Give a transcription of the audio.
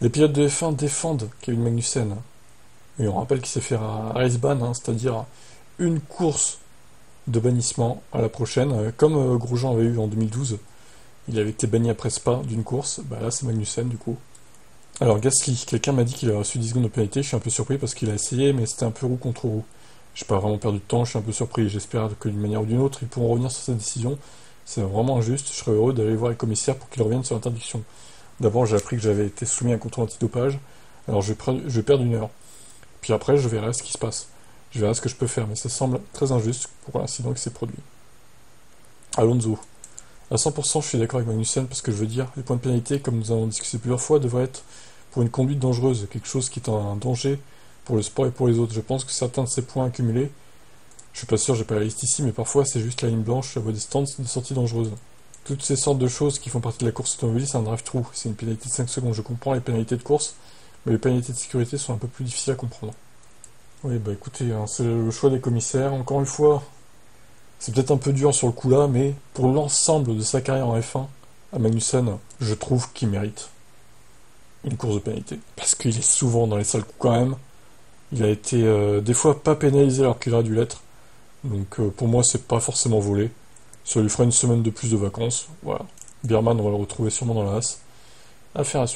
Les pilotes de F1 défendent Kevin Magnussen. Et on rappelle qu'il s'est fait un race ban, hein, c'est-à-dire une course de bannissement à la prochaine, comme Grosjean avait eu en 2012. Il avait été banni après Spa d'une course, bah là c'est Magnussen du coup. Alors Gasly, quelqu'un m'a dit qu'il a reçu 10 secondes de pénalité, je suis un peu surpris parce qu'il a essayé, mais c'était un peu roue contre roue. J'ai pas vraiment perdu de temps, je suis un peu surpris, j'espère que d'une manière ou d'une autre, ils pourront revenir sur cette décision. C'est vraiment injuste, je serais heureux d'aller voir les commissaires pour qu'ils reviennent sur l'interdiction. D'abord j'ai appris que j'avais été soumis à un contrôle antidopage, alors je vais perdre une heure. Puis après je verrai ce qui se passe. Je verrai ce que je peux faire, mais ça semble très injuste pour l'incident qui s'est produit. Alonso. À 100%, je suis d'accord avec Magnussen parce que je veux dire, les points de pénalité, comme nous avons discuté plusieurs fois, devraient être pour une conduite dangereuse, quelque chose qui est un danger pour le sport et pour les autres. Je pense que certains de ces points accumulés, je suis pas sûr, j'ai pas la liste ici, mais parfois c'est juste la ligne blanche, la voie des stands, des sorties dangereuses. Toutes ces sortes de choses qui font partie de la course automobile, c'est un drive-through, c'est une pénalité de 5 secondes. Je comprends les pénalités de course, mais les pénalités de sécurité sont un peu plus difficiles à comprendre. Oui, bah écoutez, hein, c'est le choix des commissaires. Encore une fois, c'est peut-être un peu dur sur le coup là, mais pour l'ensemble de sa carrière en F1, à Magnussen, je trouve qu'il mérite une course de pénalité. Parce qu'il est souvent dans les sales coups quand même. Il a été des fois pas pénalisé alors qu'il aurait dû l'être. Donc pour moi, c'est pas forcément volé. Ça lui fera une semaine de plus de vacances. Voilà. Birman, on va le retrouver sûrement dans la race. Affaire à suivre.